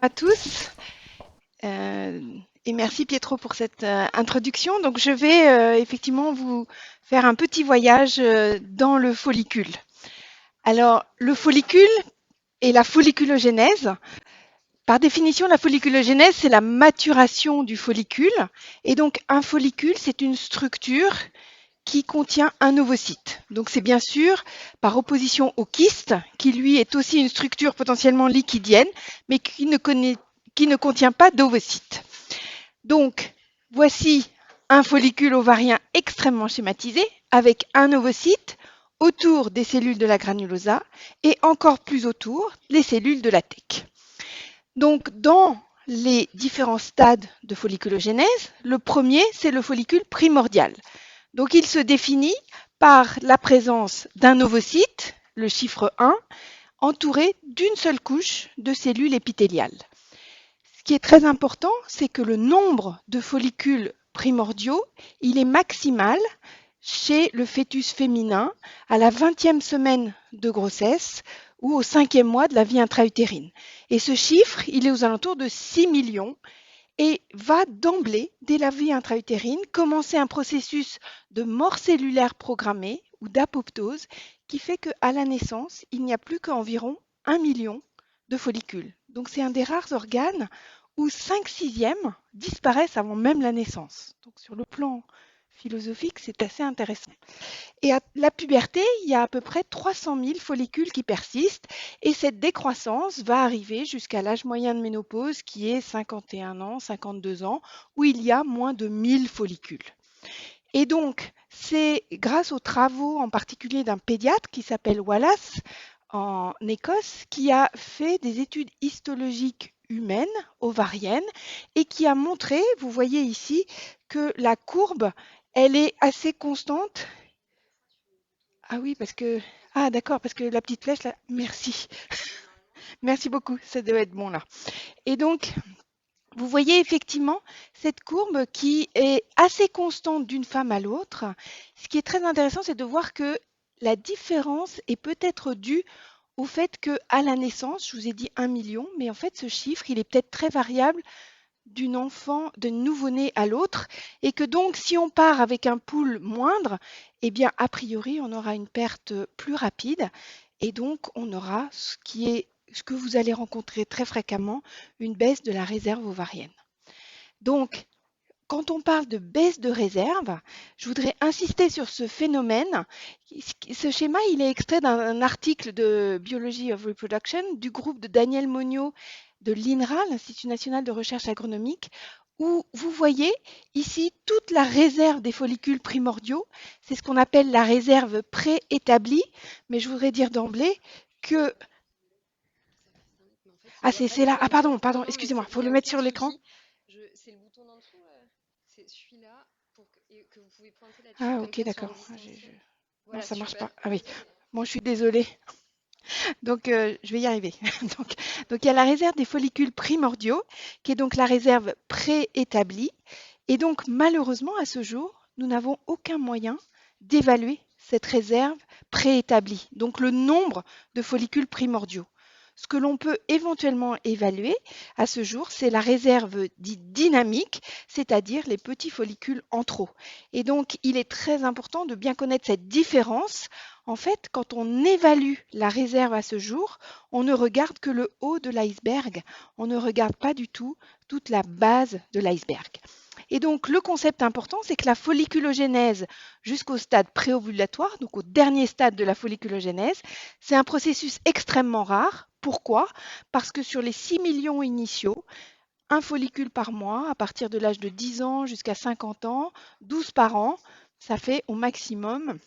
à tous et merci Pietro pour cette introduction. Donc je vais effectivement vous faire un petit voyage dans le follicule. Alors le follicule et la folliculogénèse. Par définition, la folliculogénèse, c'est la maturation du follicule. Et donc un follicule, c'est une structure qui contient un ovocyte. Donc c'est bien sûr par opposition au kyste, qui lui est aussi une structure potentiellement liquidienne, mais qui ne contient pas d'ovocyte. Donc voici un follicule ovarien extrêmement schématisé, avec un ovocyte autour des cellules de la granulosa et encore plus autour les cellules de la thèque. Donc dans les différents stades de folliculogénèse, le premier, c'est le follicule primordial. Donc il se définit par la présence d'un ovocyte, le chiffre 1, entouré d'une seule couche de cellules épithéliales. Ce qui est très important, c'est que le nombre de follicules primordiaux, il est maximal chez le fœtus féminin à la 20e semaine de grossesse ou au 5e mois de la vie intra-utérine. Et ce chiffre, il est aux alentours de 6 millions et va d'emblée, dès la vie intra-utérine, commencer un processus de mort cellulaire programmée ou d'apoptose qui fait qu'à la naissance, il n'y a plus qu'environ 1 million de follicules. Donc c'est un des rares organes où 5/6 disparaissent avant même la naissance. Donc sur le plan philosophique, c'est assez intéressant. Et à la puberté, il y a à peu près 300 000 follicules qui persistent et cette décroissance va arriver jusqu'à l'âge moyen de ménopause qui est 51 ans, 52 ans, où il y a moins de 1000 follicules. Et donc, c'est grâce aux travaux en particulier d'un pédiatre qui s'appelle Wallace en Écosse, qui a fait des études histologiques humaines, ovariennes, et qui a montré, vous voyez ici, que la courbe, elle est assez constante. Ah oui, parce que... Ah d'accord, parce que la petite flèche là, merci. Merci beaucoup, ça doit être bon là. Et donc, vous voyez effectivement cette courbe qui est assez constante d'une femme à l'autre. Ce qui est très intéressant, c'est de voir que la différence est peut-être due au fait qu'à la naissance, je vous ai dit 1 million, mais en fait ce chiffre, il est peut-être très variable d'une enfant, d'un nouveau-né à l'autre, et que donc si on part avec un pool moindre, eh bien a priori on aura une perte plus rapide, et donc on aura ce que vous allez rencontrer très fréquemment, une baisse de la réserve ovarienne. Donc quand on parle de baisse de réserve, je voudrais insister sur ce phénomène. Ce schéma, il est extrait d'un article de Biology of Reproduction du groupe de Daniel Monod de l'INRA, l'Institut national de recherche agronomique, où vous voyez ici toute la réserve des follicules primordiaux. C'est ce qu'on appelle la réserve préétablie, mais je voudrais dire d'emblée que... Ah, c'est là. Ah, pardon, pardon, excusez-moi, il faut le mettre sur l'écran. C'est le bouton d'en dessous, c'est celui-là, que vous pouvez pointer là-dessus, Ah, comme ok, ça sur d'accord. un distanciel. Non, Voilà, ça marche super. pas. Ah oui, bon, je suis désolée. Donc, je vais y arriver. Donc, il y a la réserve des follicules primordiaux, qui est donc la réserve préétablie. Et donc, malheureusement, à ce jour, nous n'avons aucun moyen d'évaluer cette réserve préétablie, donc le nombre de follicules primordiaux. Ce que l'on peut éventuellement évaluer à ce jour, c'est la réserve dite dynamique, c'est-à-dire les petits follicules en trop. Et donc, il est très important de bien connaître cette différence. En fait, quand on évalue la réserve à ce jour, on ne regarde que le haut de l'iceberg. On ne regarde pas du tout toute la base de l'iceberg. Et donc, le concept important, c'est que la folliculogénèse jusqu'au stade préovulatoire, donc au dernier stade de la folliculogénèse, c'est un processus extrêmement rare. Pourquoi? Parce que sur les 6 millions initiaux, un follicule par mois, à partir de l'âge de 10 ans jusqu'à 50 ans, 12 par an, ça fait au maximum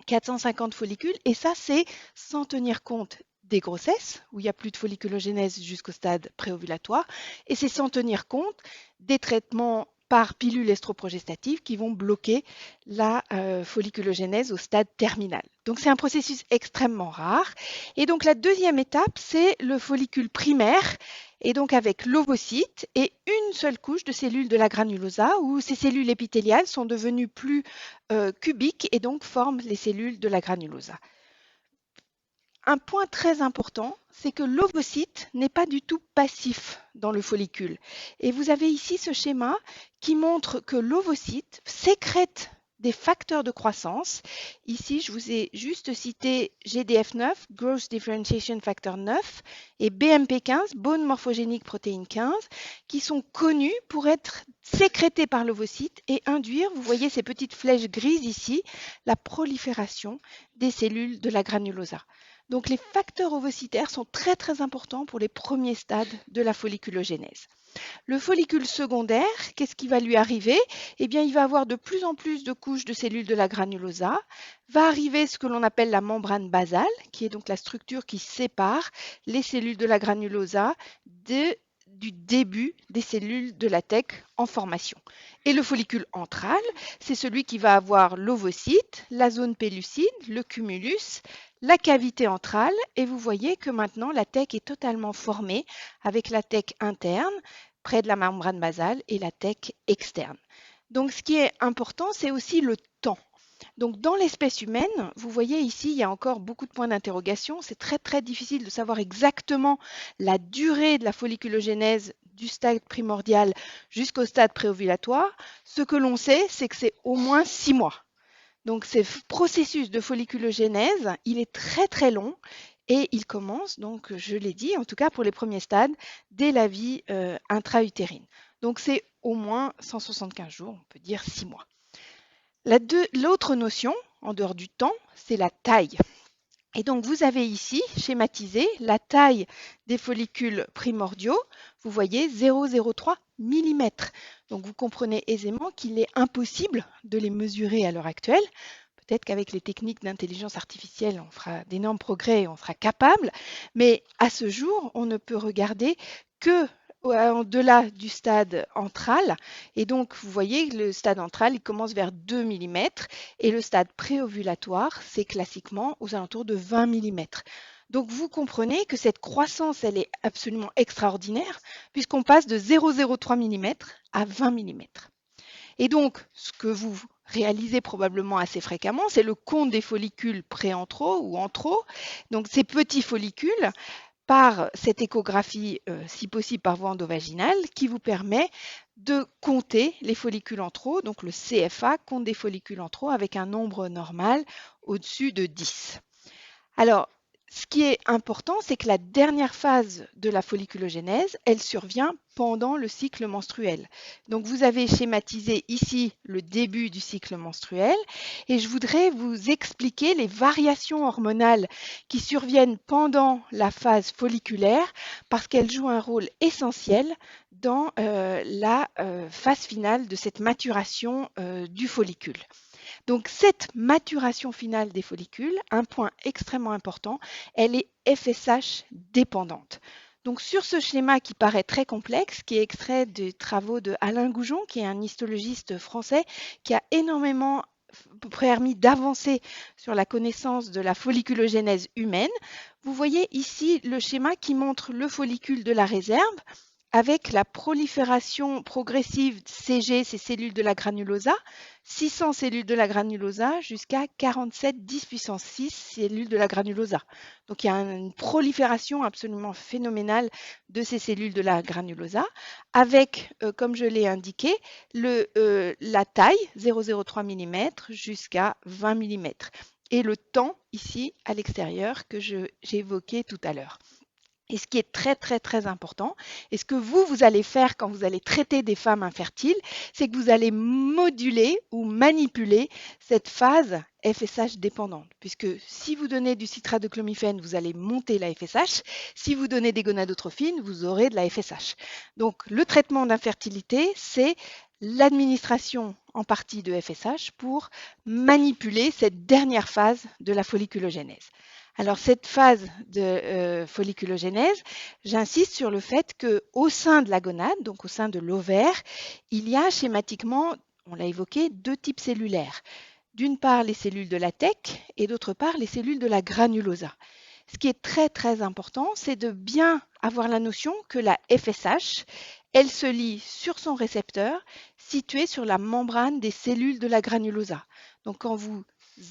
450 follicules. Et ça, c'est sans tenir compte des grossesses, où il n'y a plus de folliculogénèse jusqu'au stade préovulatoire, et c'est sans tenir compte des traitements par pilule estroprogestative qui vont bloquer la folliculogénèse au stade terminal. Donc c'est un processus extrêmement rare. Et donc la deuxième étape, c'est le follicule primaire, et donc avec l'ovocyte et une seule couche de cellules de la granulosa, où ces cellules épithéliales sont devenues plus cubiques et donc forment les cellules de la granulosa. un point très important, c'est que l'ovocyte n'est pas du tout passif dans le follicule. Et vous avez ici ce schéma qui montre que l'ovocyte sécrète des facteurs de croissance. Ici, je vous ai juste cité GDF9, Growth Differentiation Factor 9, et BMP15, Bone Morphogénique Protéine 15, qui sont connus pour être sécrétés par l'ovocyte et induire, vous voyez ces petites flèches grises ici, la prolifération des cellules de la granulosa. Donc les facteurs ovocytaires sont très très importants pour les premiers stades de la folliculogénèse. Le follicule secondaire, qu'est-ce qui va lui arriver? Eh bien, il va avoir de plus en plus de couches de cellules de la granulosa. Va arriver ce que l'on appelle la membrane basale, qui est donc la structure qui sépare les cellules de la granulosa du début des cellules de la thèque en formation. Et le follicule antral, c'est celui qui va avoir l'ovocyte, la zone pellucide, le cumulus, la cavité antrale, et vous voyez que maintenant la thèque est totalement formée avec la thèque interne près de la membrane basale et la thèque externe. Donc ce qui est important, c'est aussi le temps. Donc dans l'espèce humaine, vous voyez ici, il y a encore beaucoup de points d'interrogation. C'est très très difficile de savoir exactement la durée de la folliculogénèse du stade primordial jusqu'au stade préovulatoire. Ce que l'on sait, c'est que c'est au moins 6 mois. Donc ce processus de folliculogénèse, il est très très long et il commence, donc je l'ai dit, en tout cas pour les premiers stades, dès la vie intra-utérine. Donc c'est au moins 175 jours, on peut dire 6 mois. L'autre notion, en dehors du temps, c'est la taille. Et donc vous avez ici schématisé la taille des follicules primordiaux. Vous voyez 0,03 mm. Donc vous comprenez aisément qu'il est impossible de les mesurer à l'heure actuelle. Peut-être qu'avec les techniques d'intelligence artificielle, on fera d'énormes progrès et on sera capable. Mais à ce jour, on ne peut regarder que au-delà du stade antral. Et donc, vous voyez, le stade antral, il commence vers 2 mm et le stade préovulatoire, c'est classiquement aux alentours de 20 mm. Donc, vous comprenez que cette croissance, elle est absolument extraordinaire puisqu'on passe de 0,03 mm à 20 mm. Et donc, ce que vous réalisez probablement assez fréquemment, c'est le compte des follicules préantraux ou antraux. Donc, ces petits follicules, par cette échographie, si possible par voie endovaginale, qui vous permet de compter les follicules antraux, donc le CFA, compte des follicules antraux, avec un nombre normal au-dessus de 10. Alors, ce qui est important, c'est que la dernière phase de la folliculogénèse, elle survient pendant le cycle menstruel. Donc, vous avez schématisé ici le début du cycle menstruel et je voudrais vous expliquer les variations hormonales qui surviennent pendant la phase folliculaire parce qu'elles jouent un rôle essentiel dans la phase finale de cette maturation du follicule. Donc cette maturation finale des follicules, un point extrêmement important, elle est FSH dépendante. Donc sur ce schéma qui paraît très complexe, qui est extrait des travaux de Alain Goujon, qui est un histologiste français, qui a énormément permis d'avancer sur la connaissance de la folliculogénèse humaine, vous voyez ici le schéma qui montre le follicule de la réserve, avec la prolifération progressive CG, ces cellules de la granulosa, 600 cellules de la granulosa jusqu'à 47 10 puissance 6 cellules de la granulosa. Donc il y a une prolifération absolument phénoménale de ces cellules de la granulosa, avec, comme je l'ai indiqué, la taille 0,03 mm jusqu'à 20 mm. Et le temps ici à l'extérieur que j'ai évoqué tout à l'heure. Et ce qui est très, très, très important, et ce que vous allez faire quand vous allez traiter des femmes infertiles, c'est que vous allez moduler ou manipuler cette phase FSH dépendante. Puisque si vous donnez du citrate de clomifène, vous allez monter la FSH. Si vous donnez des gonadotrophines, vous aurez de la FSH. Donc, le traitement d'infertilité, c'est l'administration en partie de FSH pour manipuler cette dernière phase de la folliculogénèse. Alors cette phase de folliculogénèse, j'insiste sur le fait qu'au sein de la gonade, donc au sein de l'ovaire, il y a schématiquement, on l'a évoqué, deux types cellulaires. D'une part les cellules de la thèque et d'autre part les cellules de la granulosa. Ce qui est très très important, c'est de bien avoir la notion que la FSH, elle se lie sur son récepteur situé sur la membrane des cellules de la granulosa. Donc quand vous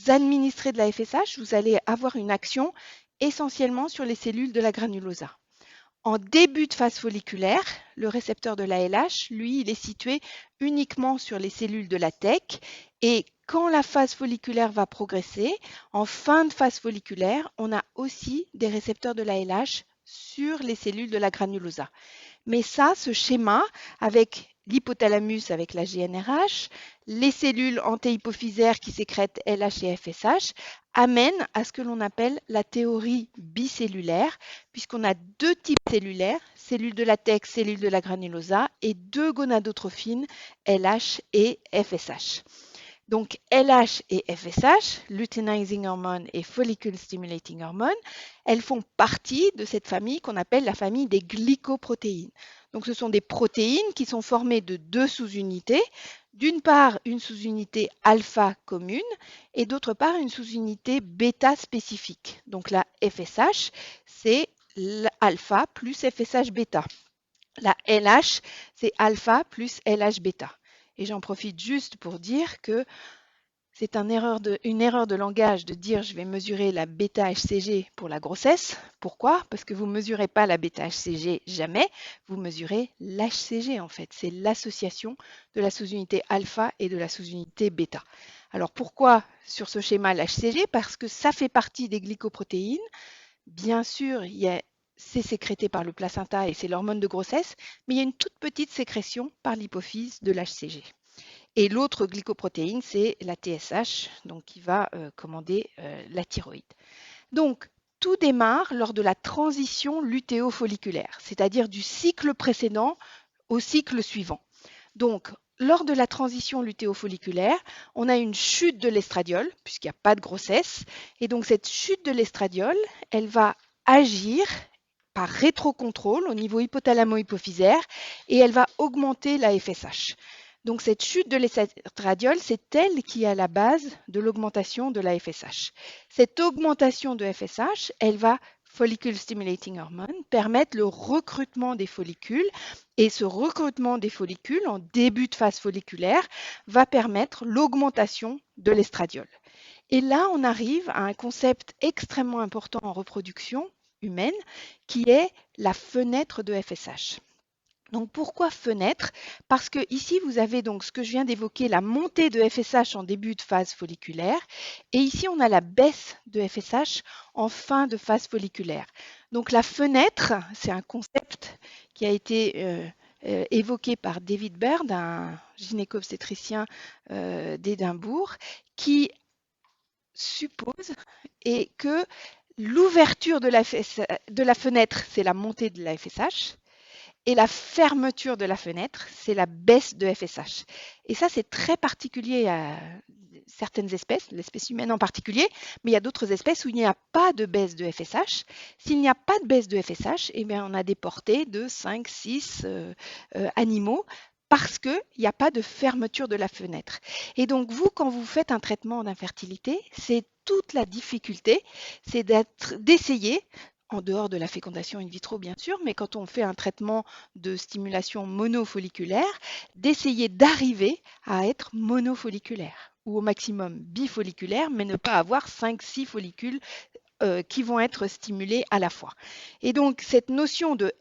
administrez de la FSH, vous allez avoir une action essentiellement sur les cellules de la granulosa. En début de phase folliculaire, le récepteur de l'ALH, lui, il est situé uniquement sur les cellules de la TEC et quand la phase folliculaire va progresser, en fin de phase folliculaire, on a aussi des récepteurs de l'ALH sur les cellules de la granulosa. Mais ça, ce schéma, avec l'hypothalamus avec la GNRH, les cellules antéhypophysaires qui sécrètent LH et FSH, amène à ce que l'on appelle la théorie bicellulaire, puisqu'on a deux types cellulaires, cellules de latex, cellules de la granulosa, et deux gonadotrophines, LH et FSH. Donc LH et FSH, luteinizing hormone et follicle stimulating hormone, elles font partie de cette famille qu'on appelle la famille des glycoprotéines. Donc ce sont des protéines qui sont formées de deux sous-unités. D'une part, une sous-unité alpha commune et d'autre part, une sous-unité bêta spécifique. Donc la FSH, c'est l'alpha plus FSH bêta. La LH, c'est alpha plus LH bêta. Et j'en profite juste pour dire que c'est une erreur de langage de dire je vais mesurer la bêta-HCG pour la grossesse. Pourquoi? Parce que vous ne mesurez pas la bêta-HCG jamais, vous mesurez l'HCG en fait. C'est l'association de la sous-unité alpha et de la sous-unité bêta. Alors pourquoi sur ce schéma l'HCG? Parce que ça fait partie des glycoprotéines. Bien sûr, c'est sécrété par le placenta et c'est l'hormone de grossesse, mais il y a une toute petite sécrétion par l'hypophyse de l'HCG. Et l'autre glycoprotéine, c'est la TSH, donc qui va commander la thyroïde. Donc, tout démarre lors de la transition lutéofolliculaire, c'est-à-dire du cycle précédent au cycle suivant. Donc, lors de la transition lutéofolliculaire, on a une chute de l'estradiol, puisqu'il n'y a pas de grossesse. Et donc, cette chute de l'estradiol, elle va agir par rétrocontrôle au niveau hypothalamo-hypophysaire et elle va augmenter la FSH. Donc cette chute de l'estradiol, c'est elle qui est à la base de l'augmentation de la FSH. Cette augmentation de FSH, elle va, follicle stimulating hormone, permettre le recrutement des follicules et ce recrutement des follicules en début de phase folliculaire va permettre l'augmentation de l'estradiol. Et là, on arrive à un concept extrêmement important en reproduction humaine qui est la fenêtre de FSH. Donc pourquoi fenêtre? Parce que ici vous avez donc ce que je viens d'évoquer, la montée de FSH en début de phase folliculaire, et ici on a la baisse de FSH en fin de phase folliculaire. Donc la fenêtre, c'est un concept qui a été évoqué par David Baird, un gynéco-obstétricien d'Édimbourg, qui suppose et que l'ouverture de la fenêtre, c'est la montée de la FSH. Et la fermeture de la fenêtre, c'est la baisse de FSH. Et ça, c'est très particulier à certaines espèces, l'espèce humaine en particulier, mais il y a d'autres espèces où il n'y a pas de baisse de FSH. S'il n'y a pas de baisse de FSH, eh bien, on a des portées de 5-6 animaux parce qu'il n'y a pas de fermeture de la fenêtre. Et donc, vous, quand vous faites un traitement d'infertilité, c'est toute la difficulté, c'est d'essayer en dehors de la fécondation in vitro bien sûr, mais quand on fait un traitement de stimulation monofolliculaire, d'essayer d'arriver à être monofolliculaire ou au maximum bifolliculaire, mais ne pas avoir 5-6 follicules qui vont être stimulés à la fois. Et donc cette notion de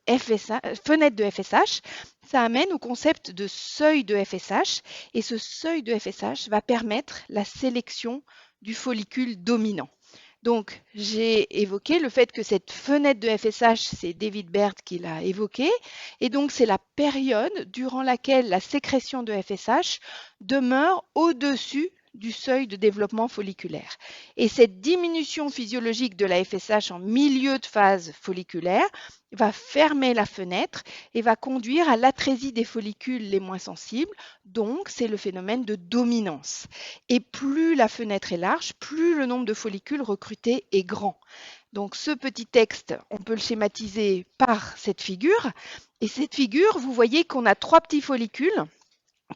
fenêtre de FSH, ça amène au concept de seuil de FSH, et ce seuil de FSH va permettre la sélection du follicule dominant. Donc, j'ai évoqué le fait que cette fenêtre de FSH, c'est David Baird qui l'a évoqué, et donc c'est la période durant laquelle la sécrétion de FSH demeure au-dessus du seuil de développement folliculaire. Et cette diminution physiologique de la FSH en milieu de phase folliculaire va fermer la fenêtre et va conduire à l'atrésie des follicules les moins sensibles, donc c'est le phénomène de dominance. Et plus la fenêtre est large, plus le nombre de follicules recrutés est grand. Donc ce petit texte, on peut le schématiser par cette figure. Et cette figure, vous voyez qu'on a 3 petits follicules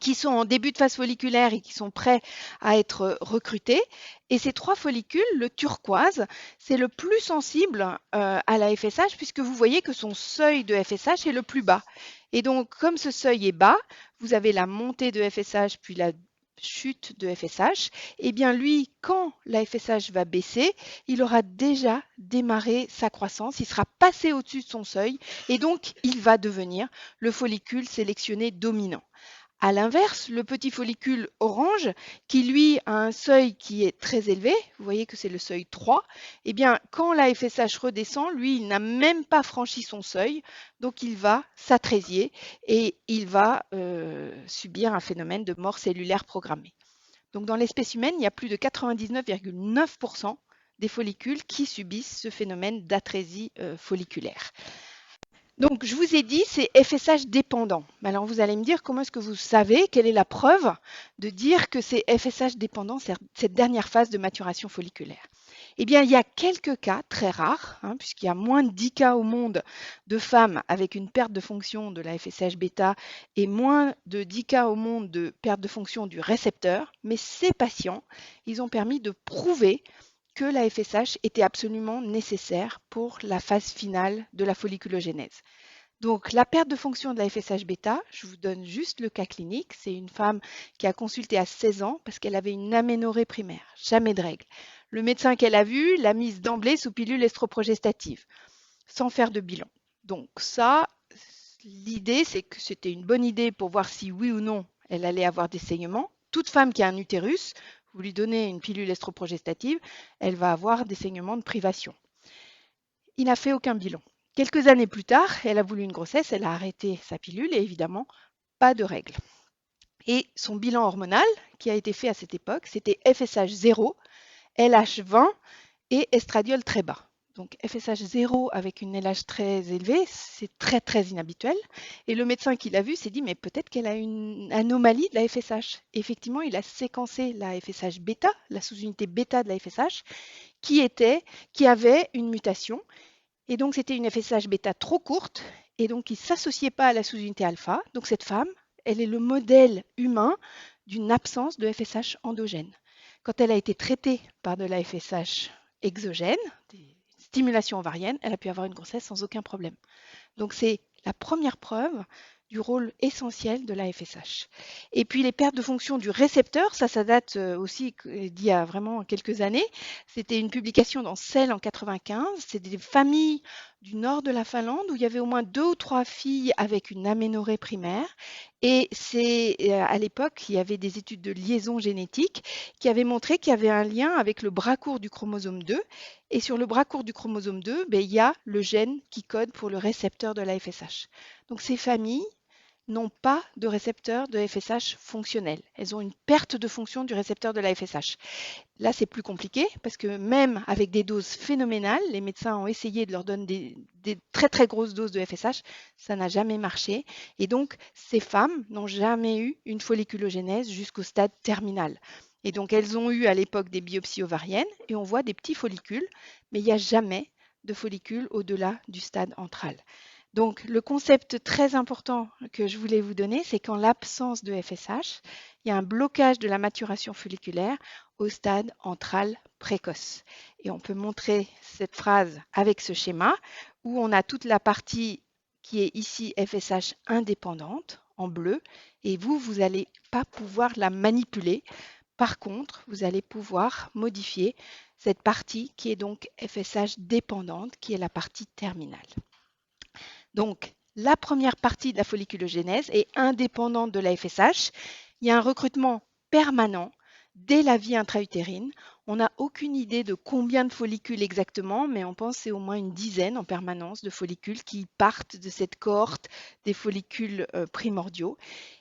qui sont en début de phase folliculaire et qui sont prêts à être recrutés. Et ces 3 follicules, le turquoise, c'est le plus sensible à la FSH puisque vous voyez que son seuil de FSH est le plus bas. Et donc, comme ce seuil est bas, vous avez la montée de FSH puis la chute de FSH, eh bien lui, quand la FSH va baisser, il aura déjà démarré sa croissance, il sera passé au-dessus de son seuil et donc il va devenir le follicule sélectionné dominant. À l'inverse, le petit follicule orange, qui lui a un seuil qui est très élevé, vous voyez que c'est le seuil 3, eh bien quand la FSH redescend, lui, il n'a même pas franchi son seuil, donc il va s'atrésier et il va subir un phénomène de mort cellulaire programmée. Donc dans l'espèce humaine, il y a plus de 99,9% des follicules qui subissent ce phénomène d'atrésie folliculaire. Donc, je vous ai dit, c'est FSH dépendant. Alors, vous allez me dire, comment est-ce que vous savez, quelle est la preuve de dire que c'est FSH dépendant, cette dernière phase de maturation folliculaire? Eh bien, il y a quelques cas très rares, puisqu'il y a moins de 10 cas au monde de femmes avec une perte de fonction de la FSH bêta et moins de 10 cas au monde de perte de fonction du récepteur. Mais ces patients, ils ont permis de prouver que la FSH était absolument nécessaire pour la phase finale de la folliculogénèse. Donc, la perte de fonction de la FSH bêta, je vous donne juste le cas clinique. C'est une femme qui a consulté à 16 ans parce qu'elle avait une aménorrhée primaire, jamais de règles. Le médecin qu'elle a vu l'a mise d'emblée sous pilule estroprogestative, sans faire de bilan. Donc ça, l'idée, c'est que c'était une bonne idée pour voir si oui ou non elle allait avoir des saignements. Toute femme qui a un utérus, vous lui donnez une pilule estroprogestative, elle va avoir des saignements de privation. Il n'a fait aucun bilan. Quelques années plus tard, elle a voulu une grossesse, elle a arrêté sa pilule et évidemment, pas de règles. Et son bilan hormonal, qui a été fait à cette époque, c'était FSH 0, LH20 et estradiol très bas. Donc FSH 0 avec une LH très élevée, c'est très très inhabituel. Et le médecin qui l'a vu s'est dit mais peut-être qu'elle a une anomalie de la FSH. Effectivement, il a séquencé la FSH bêta, la sous-unité bêta de la FSH, qui avait une mutation. Et donc c'était une FSH bêta trop courte et donc qui ne s'associait pas à la sous-unité alpha. Donc cette femme, elle est le modèle humain d'une absence de FSH endogène. Quand elle a été traitée par de la FSH exogène, des stimulations ovariennes, elle a pu avoir une grossesse sans aucun problème. Donc c'est la première preuve du rôle essentiel de la FSH. Et puis les pertes de fonction du récepteur, ça date aussi d'il y a vraiment quelques années. C'était une publication dans Cell en 95. C'est des familles du nord de la Finlande où il y avait au moins 2 ou 3 filles avec une aménorrhée primaire. Et c'est à l'époque, il y avait des études de liaison génétique qui avaient montré qu'il y avait un lien avec le bras court du chromosome 2. Et sur le bras court du chromosome 2, il y a le gène qui code pour le récepteur de la FSH. Donc ces familles n'ont pas de récepteur de FSH fonctionnel. Elles ont une perte de fonction du récepteur de la FSH. Là, c'est plus compliqué parce que même avec des doses phénoménales, les médecins ont essayé de leur donner des très très grosses doses de FSH, ça n'a jamais marché. Et donc, ces femmes n'ont jamais eu une folliculogénèse jusqu'au stade terminal. Et donc, elles ont eu à l'époque des biopsies ovariennes et on voit des petits follicules, mais il n'y a jamais de follicules au-delà du stade antral. Donc, le concept très important que je voulais vous donner, c'est qu'en l'absence de FSH, il y a un blocage de la maturation folliculaire au stade antral précoce. Et on peut montrer cette phrase avec ce schéma où on a toute la partie qui est ici FSH indépendante en bleu et vous n'allez pas pouvoir la manipuler. Par contre, vous allez pouvoir modifier cette partie qui est donc FSH dépendante, qui est la partie terminale. Donc, la première partie de la folliculogénèse est indépendante de la FSH. Il y a un recrutement permanent dès la vie intra-utérine. On n'a aucune idée de combien de follicules exactement, mais on pense que c'est au moins une dizaine en permanence de follicules qui partent de cette cohorte des follicules primordiaux.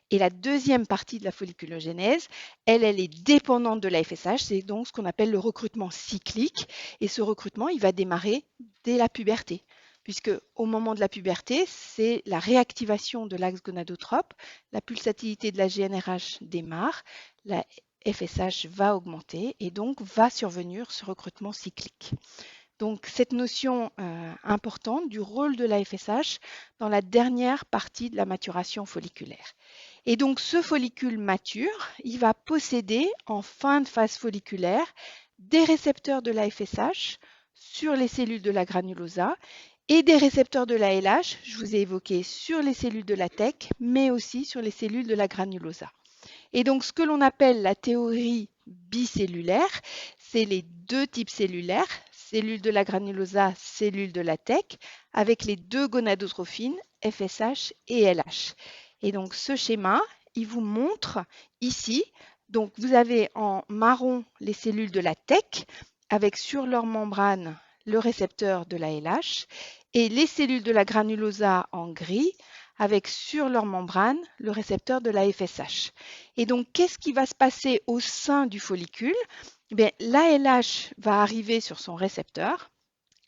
Et la deuxième partie de la folliculogénèse, elle est dépendante de la FSH. C'est donc ce qu'on appelle le recrutement cyclique. Et ce recrutement, il va démarrer dès la puberté, puisque au moment de la puberté, c'est la réactivation de l'axe gonadotrope, la pulsatilité de la GnRH démarre, la FSH va augmenter et donc va survenir ce recrutement cyclique. Donc cette notion importante du rôle de la FSH dans la dernière partie de la maturation folliculaire. Et donc ce follicule mature, il va posséder en fin de phase folliculaire des récepteurs de la FSH sur les cellules de la granulosa et des récepteurs de la LH, je vous ai évoqué sur les cellules de la TEC, mais aussi sur les cellules de la granulosa. Et donc, ce que l'on appelle la théorie bicellulaire, c'est les deux types cellulaires, cellules de la granulosa, cellules de la TEC, avec les deux gonadotrophines, FSH et LH. Et donc, ce schéma, il vous montre ici, donc vous avez en marron les cellules de la TEC, avec sur leur membrane le récepteur de la LH, et les cellules de la granulosa en gris, avec sur leur membrane le récepteur de la FSH. Et donc, qu'est-ce qui va se passer au sein du follicule? Eh bien, l'ALH va arriver sur son récepteur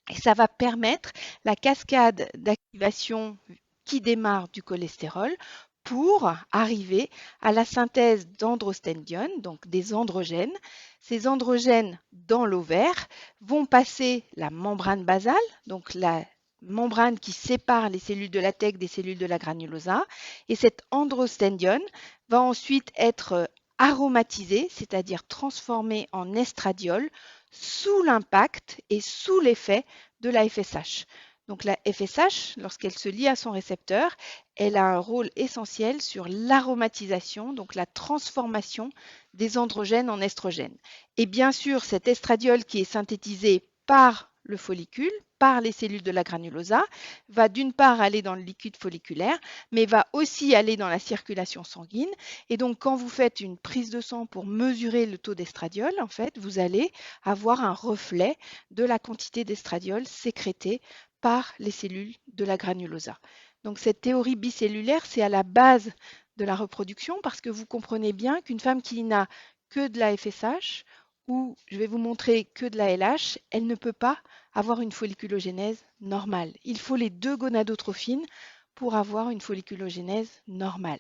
et ça va permettre la cascade d'activation qui démarre du cholestérol pour arriver à la synthèse d'androstendione, donc des androgènes. Ces androgènes dans l'ovaire vont passer la membrane basale, donc la membrane qui sépare les cellules de la TEC des cellules de la granulosa. Et cette androstendione va ensuite être aromatisée, c'est-à-dire transformée en estradiol, sous l'impact et sous l'effet de la FSH. Donc la FSH, lorsqu'elle se lie à son récepteur, elle a un rôle essentiel sur l'aromatisation, donc la transformation des androgènes en estrogènes. Et bien sûr, cet estradiol qui est synthétisé par le follicule, par les cellules de la granulosa, va d'une part aller dans le liquide folliculaire, mais va aussi aller dans la circulation sanguine. Et donc, quand vous faites une prise de sang pour mesurer le taux d'estradiol, en fait, vous allez avoir un reflet de la quantité d'estradiol sécrétée par les cellules de la granulosa. Donc, cette théorie bicellulaire, c'est à la base de la reproduction parce que vous comprenez bien qu'une femme qui n'a que de la FSH ou je vais vous montrer que de la LH, elle ne peut pas avoir une folliculogénèse normale. Il faut les deux gonadotrophines pour avoir une folliculogénèse normale.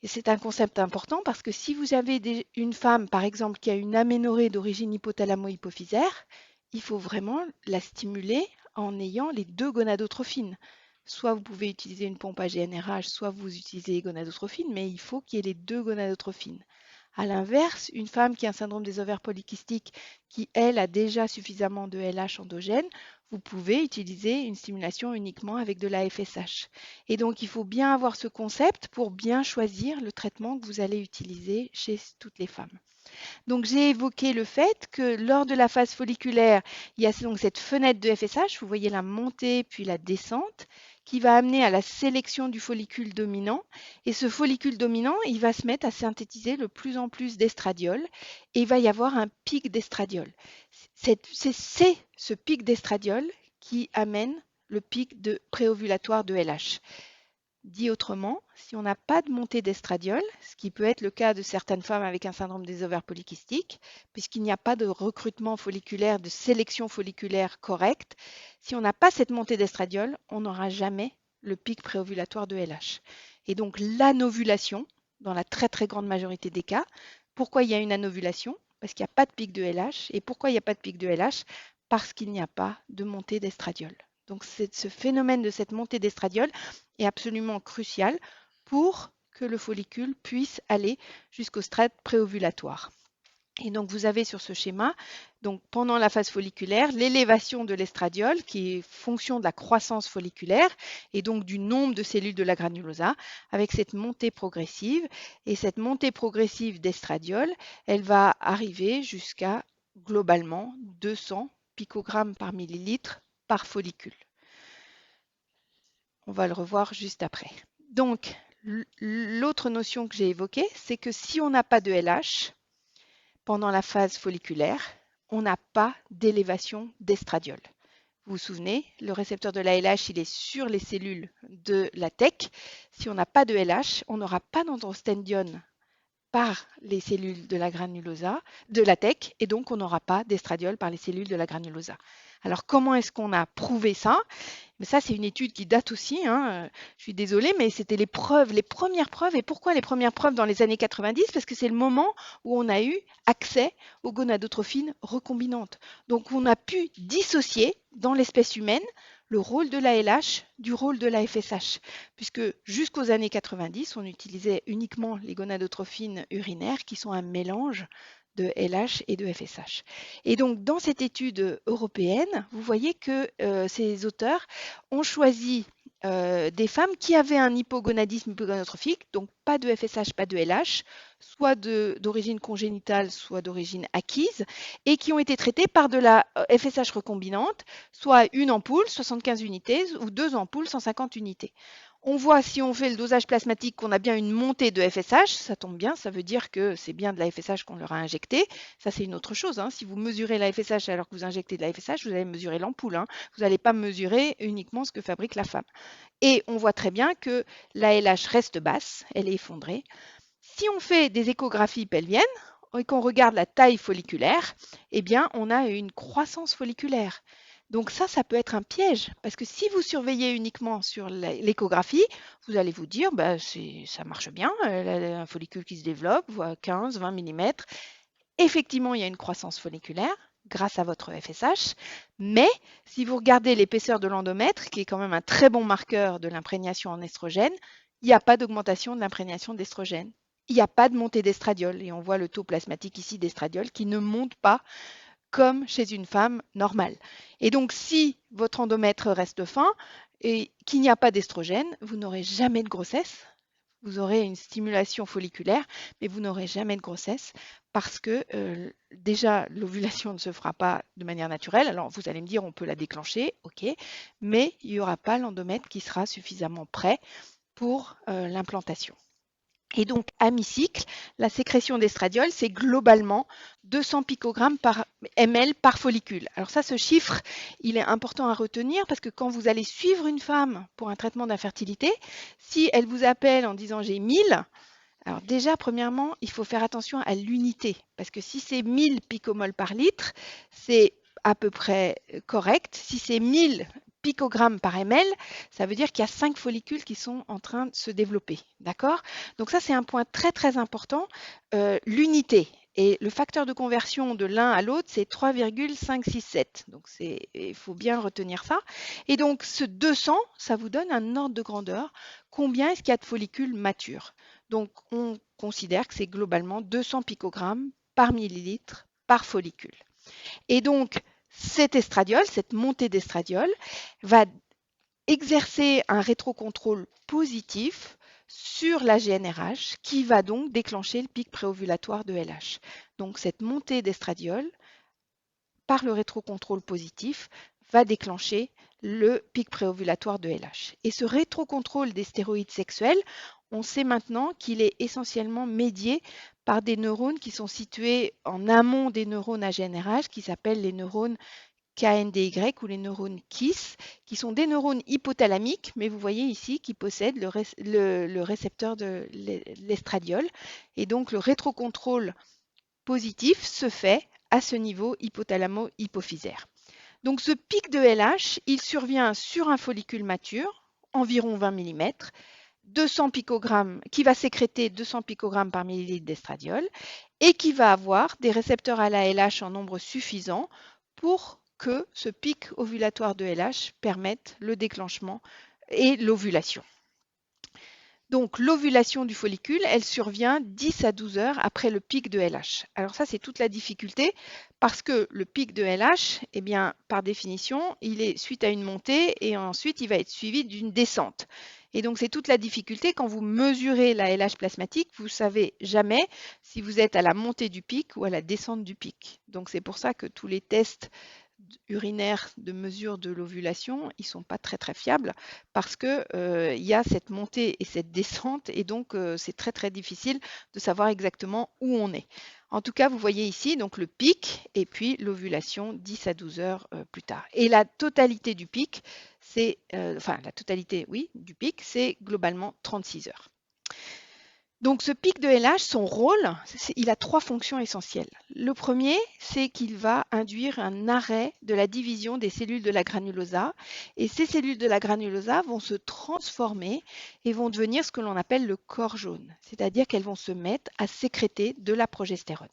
Et c'est un concept important parce que si vous avez une femme, par exemple, qui a une aménorrhée d'origine hypothalamo-hypophysaire, il faut vraiment la stimuler en ayant les deux gonadotrophines. Soit vous pouvez utiliser une pompe à GnRH, soit vous utilisez les gonadotrophines, mais il faut qu'il y ait les deux gonadotrophines. À l'inverse, une femme qui a un syndrome des ovaires polykystiques, qui elle a déjà suffisamment de LH endogène, vous pouvez utiliser une stimulation uniquement avec de la FSH. Et donc, il faut bien avoir ce concept pour bien choisir le traitement que vous allez utiliser chez toutes les femmes. Donc, j'ai évoqué le fait que lors de la phase folliculaire, il y a donc cette fenêtre de FSH, vous voyez la montée puis la descente, qui va amener à la sélection du follicule dominant. Et ce follicule dominant, il va se mettre à synthétiser de plus en plus d'estradiol et il va y avoir un pic d'estradiol. C'est ce pic d'estradiol qui amène le pic de préovulatoire de LH. Dit autrement, si on n'a pas de montée d'estradiol, ce qui peut être le cas de certaines femmes avec un syndrome des ovaires polykystiques, puisqu'il n'y a pas de recrutement folliculaire, de sélection folliculaire correcte, si on n'a pas cette montée d'estradiol, on n'aura jamais le pic préovulatoire de LH. Et donc l'anovulation, dans la très très grande majorité des cas, pourquoi il y a une anovulation? Parce qu'il n'y a pas de pic de LH. Et pourquoi il n'y a pas de pic de LH? Parce qu'il n'y a pas de montée d'estradiol. Donc ce phénomène de cette montée d'estradiol est absolument crucial pour que le follicule puisse aller jusqu'au stade préovulatoire. Et donc vous avez sur ce schéma, donc pendant la phase folliculaire, l'élévation de l'estradiol qui est fonction de la croissance folliculaire et donc du nombre de cellules de la granulosa avec cette montée progressive. Et cette montée progressive d'estradiol, elle va arriver jusqu'à globalement 200 picogrammes par millilitre par follicule. On va le revoir juste après. Donc, l'autre notion que j'ai évoquée, c'est que si on n'a pas de LH pendant la phase folliculaire, on n'a pas d'élévation d'estradiol. Vous vous souvenez, le récepteur de la LH, il est sur les cellules de la TEC. Si on n'a pas de LH, on n'aura pas d'androstendione par les cellules de la granulosa, de la TEC, et donc on n'aura pas d'estradiol par les cellules de la granulosa. Alors comment est-ce qu'on a prouvé ça? Mais ça, c'est une étude qui date aussi, hein. Je suis désolée, mais c'était les premières preuves. Et pourquoi les premières preuves dans les années 90? Parce que c'est le moment où on a eu accès aux gonadotrophines recombinantes. Donc on a pu dissocier dans l'espèce humaine le rôle de la LH du rôle de la FSH, puisque jusqu'aux années 90, on utilisait uniquement les gonadotrophines urinaires qui sont un mélange de LH et de FSH. Et donc, dans cette étude européenne, vous voyez que ces auteurs ont choisi des femmes qui avaient un hypogonadisme hypogonadotrophique, donc pas de FSH, pas de LH, soit d'origine congénitale, soit d'origine acquise, et qui ont été traitées par de la FSH recombinante, soit une ampoule, 75 unités, ou deux ampoules, 150 unités. On voit si on fait le dosage plasmatique qu'on a bien une montée de FSH, ça tombe bien, ça veut dire que c'est bien de la FSH qu'on leur a injecté. Ça c'est une autre chose, hein. Si vous mesurez la FSH alors que vous injectez de la FSH, vous allez mesurer l'ampoule, hein. Vous n'allez pas mesurer uniquement ce que fabrique la femme. Et on voit très bien que la LH reste basse, elle est effondrée. Si on fait des échographies pelviennes et qu'on regarde la taille folliculaire, eh bien on a une croissance folliculaire. Donc ça peut être un piège, parce que si vous surveillez uniquement sur l'échographie, vous allez vous dire, bah, ça marche bien, un follicule qui se développe, 15, 20 mm. Effectivement, il y a une croissance folliculaire grâce à votre FSH, mais si vous regardez l'épaisseur de l'endomètre, qui est quand même un très bon marqueur de l'imprégnation en estrogène, il n'y a pas d'augmentation de l'imprégnation d'estrogène. Il n'y a pas de montée d'estradiol, et on voit le taux plasmatique ici d'estradiol qui ne monte pas comme chez une femme normale. Et donc, si votre endomètre reste fin et qu'il n'y a pas d'estrogène, vous n'aurez jamais de grossesse. Vous aurez une stimulation folliculaire, mais vous n'aurez jamais de grossesse parce que déjà, l'ovulation ne se fera pas de manière naturelle. Alors, vous allez me dire, on peut la déclencher, ok, mais il n'y aura pas l'endomètre qui sera suffisamment prêt pour l'implantation. Et donc, à mi-cycle, la sécrétion d'estradiol, c'est globalement 200 picogrammes par ml par follicule. Alors ça, ce chiffre, il est important à retenir parce que quand vous allez suivre une femme pour un traitement d'infertilité, si elle vous appelle en disant j'ai 1000, alors déjà, premièrement, il faut faire attention à l'unité parce que si c'est 1000 picomoles par litre, c'est à peu près correct. Si c'est 1000 picogrammes par ml, ça veut dire qu'il y a 5 follicules qui sont en train de se développer. D'accord? Donc ça, c'est un point très très important, l'unité. Et le facteur de conversion de l'un à l'autre, c'est 3,567. Donc il faut bien retenir ça. Et donc ce 200, ça vous donne un ordre de grandeur. Combien est-ce qu'il y a de follicules matures? Donc on considère que c'est globalement 200 picogrammes par millilitre par follicule. Et donc, cet estradiol, cette montée d'estradiol, va exercer un rétrocontrôle positif sur la GnRH qui va donc déclencher le pic préovulatoire de LH. Donc, cette montée d'estradiol, par le rétrocontrôle positif, va déclencher le pic préovulatoire de LH. Et ce rétrocontrôle des stéroïdes sexuels, on sait maintenant qu'il est essentiellement médié par des neurones qui sont situés en amont des neurones à GnRH, qui s'appellent les neurones KNDY ou les neurones KISS, qui sont des neurones hypothalamiques, mais vous voyez ici qui possèdent le récepteur de l'estradiol. Et donc le rétrocontrôle positif se fait à ce niveau hypothalamo-hypophysaire. Donc ce pic de LH, il survient sur un follicule mature, environ 20 mm, 200 picogrammes, qui va sécréter 200 picogrammes par millilitre d'estradiol et qui va avoir des récepteurs à la LH en nombre suffisant pour que ce pic ovulatoire de LH permette le déclenchement et l'ovulation. Donc l'ovulation du follicule, elle survient 10 à 12 heures après le pic de LH. Alors ça, c'est toute la difficulté parce que le pic de LH, eh bien, par définition, il est suite à une montée et ensuite il va être suivi d'une descente. Et donc c'est toute la difficulté quand vous mesurez la LH plasmatique, vous ne savez jamais si vous êtes à la montée du pic ou à la descente du pic. Donc c'est pour ça que tous les tests urinaires de mesure de l'ovulation, ils ne sont pas très très fiables parce que il y a cette montée et cette descente et donc c'est très très difficile de savoir exactement où on est. En tout cas, vous voyez ici donc le pic et puis l'ovulation 10 à 12 heures plus tard. Et la totalité du pic, c'est la totalité, oui, du pic, c'est globalement 36 heures. Donc ce pic de LH, son rôle, il a trois fonctions essentielles. Le premier, c'est qu'il va induire un arrêt de la division des cellules de la granulosa et ces cellules de la granulosa vont se transformer et vont devenir ce que l'on appelle le corps jaune, c'est-à-dire qu'elles vont se mettre à sécréter de la progestérone.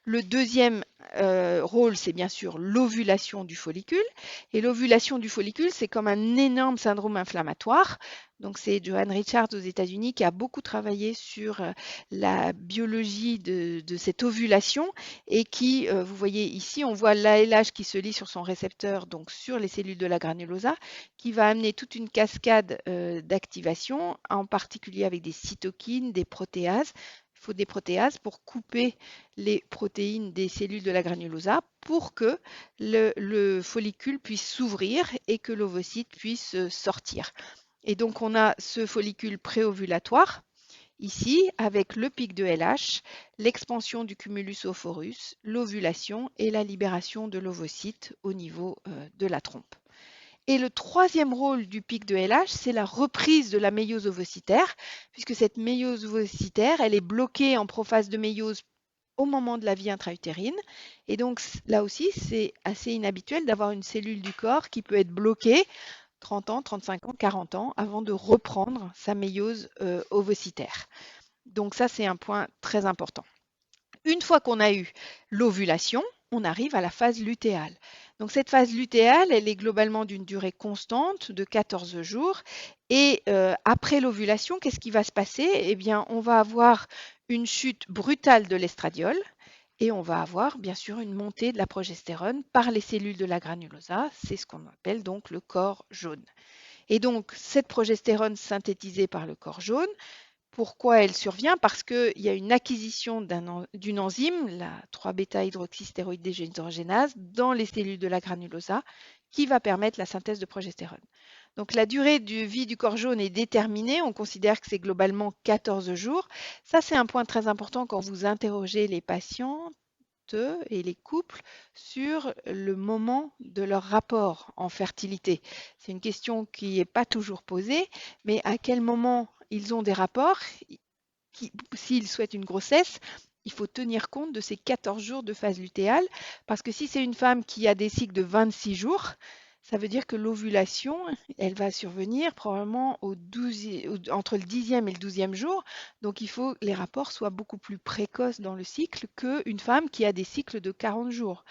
Le deuxième rôle, c'est bien sûr l'ovulation du follicule. Et l'ovulation du follicule, c'est comme un énorme syndrome inflammatoire. Donc c'est Joanne Richards aux États-Unis qui a beaucoup travaillé sur la biologie de cette ovulation et qui, vous voyez ici, on voit l'ALH qui se lie sur son récepteur, donc sur les cellules de la granulosa, qui va amener toute une cascade d'activation, en particulier avec des cytokines, des protéases. Il faut des protéases pour couper les protéines des cellules de la granulosa pour que le follicule puisse s'ouvrir et que l'ovocyte puisse sortir. Et donc on a ce follicule préovulatoire ici avec le pic de LH, l'expansion du cumulus ovorus, l'ovulation et la libération de l'ovocyte au niveau de la trompe. Et le troisième rôle du pic de LH, c'est la reprise de la méiose ovocytaire, puisque cette méiose ovocytaire, elle est bloquée en prophase de méiose au moment de la vie intra-utérine. Et donc là aussi, c'est assez inhabituel d'avoir une cellule du corps qui peut être bloquée 30 ans, 35 ans, 40 ans avant de reprendre sa méiose ovocytaire. Donc ça, c'est un point très important. Une fois qu'on a eu l'ovulation, on arrive à la phase lutéale. Donc cette phase lutéale, elle est globalement d'une durée constante de 14 jours. Et après l'ovulation, qu'est-ce qui va se passer? Eh bien, on va avoir une chute brutale de l'estradiol et on va avoir bien sûr une montée de la progestérone par les cellules de la granulosa. C'est ce qu'on appelle donc le corps jaune. Et donc cette progestérone synthétisée par le corps jaune, pourquoi elle survient? Parce qu'il y a une acquisition d'une enzyme, la 3-bêta-hydroxystéroïde dégénérogénase, dans les cellules de la granulosa, qui va permettre la synthèse de progestérone. Donc la durée de vie du corps jaune est déterminée, on considère que c'est globalement 14 jours. Ça, c'est un point très important quand vous interrogez les patients et les couples sur le moment de leur rapport en fertilité. C'est une question qui n'est pas toujours posée, mais à quel moment ils ont des rapports, s'ils souhaitent une grossesse, il faut tenir compte de ces 14 jours de phase lutéale, parce que si c'est une femme qui a des cycles de 26 jours, ça veut dire que l'ovulation, elle va survenir probablement entre le 10e et le 12e jour. Donc il faut que les rapports soient beaucoup plus précoces dans le cycle qu'une femme qui a des cycles de 40 jours.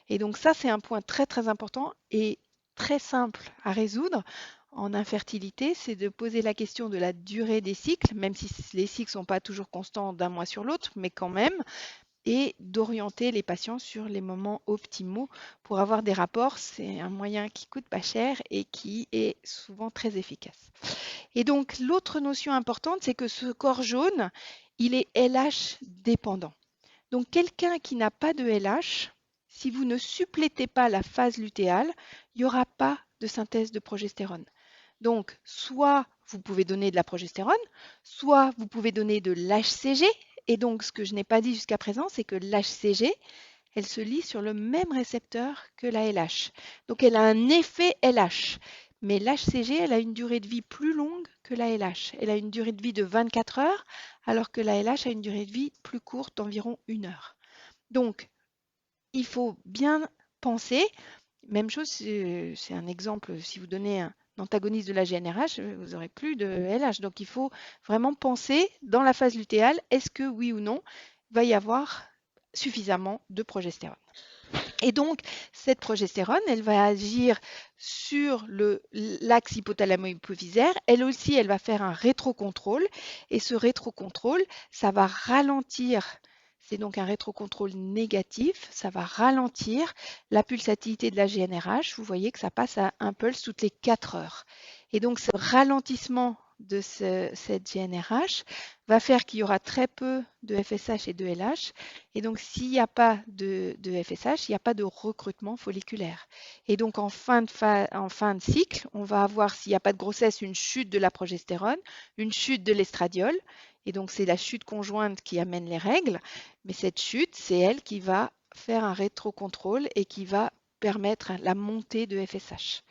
Et donc ça, c'est un point très très important et très simple à résoudre en infertilité, c'est de poser la question de la durée des cycles, même si les cycles ne sont pas toujours constants d'un mois sur l'autre, mais quand même, et d'orienter les patients sur les moments optimaux pour avoir des rapports. C'est un moyen qui coûte pas cher et qui est souvent très efficace. Et donc l'autre notion importante, c'est que ce corps jaune, il est LH dépendant. Donc quelqu'un qui n'a pas de LH, si vous ne supplétez pas la phase lutéale, il n'y aura pas de synthèse de progestérone. Donc, soit vous pouvez donner de la progestérone, soit vous pouvez donner de l'HCG. Et donc, ce que je n'ai pas dit jusqu'à présent, c'est que l'HCG, elle se lie sur le même récepteur que la LH. Donc, elle a un effet LH. Mais l'HCG, elle a une durée de vie plus longue que la LH. Elle a une durée de vie de 24 heures, alors que la LH a une durée de vie plus courte d'environ 1 heure. Donc, il faut bien penser, même chose, c'est un exemple, si vous donnez un antagoniste de la GnRH, vous n'aurez plus de LH. Donc il faut vraiment penser dans la phase lutéale, est-ce que oui ou non, il va y avoir suffisamment de progestérone. Et donc, cette progestérone, elle va agir sur l'axe hypothalamo-hypophysaire. Elle aussi, elle va faire un rétrocontrôle. Et ce rétrocontrôle, ça va ralentir. C'est donc un rétrocontrôle négatif, ça va ralentir la pulsatilité de la GnRH. Vous voyez que ça passe à un pulse toutes les 4 heures. Et donc ce ralentissement de cette GnRH va faire qu'il y aura très peu de FSH et de LH. Et donc s'il n'y a pas de FSH, il n'y a pas de recrutement folliculaire. Et donc en fin de cycle, on va avoir, s'il n'y a pas de grossesse, une chute de la progestérone, une chute de l'estradiol. Et donc, c'est la chute conjointe qui amène les règles. Mais cette chute, c'est elle qui va faire un rétrocontrôle et qui va permettre la montée de FSH.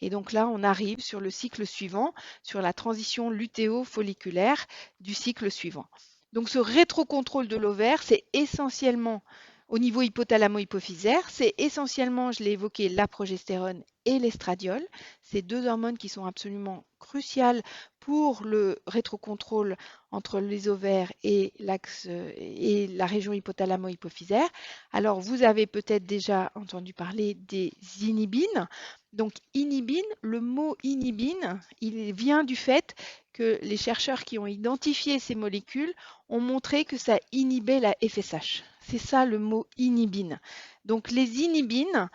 Et donc là, on arrive sur le cycle suivant, sur la transition lutéo-folliculaire du cycle suivant. Donc ce rétrocontrôle de l'ovaire, c'est essentiellement Au niveau hypothalamo-hypophysaire, c'est essentiellement, je l'ai évoqué, la progestérone et l'estradiol. Ces deux hormones qui sont absolument cruciales pour le rétrocontrôle entre les ovaires et l'axe et la région hypothalamo-hypophysaire. Alors, vous avez peut-être déjà entendu parler des inhibines. Donc, inhibine, le mot inhibine, il vient du fait que les chercheurs qui ont identifié ces molécules ont montré que ça inhibait la FSH. C'est ça le mot inhibine. Donc les inhibines,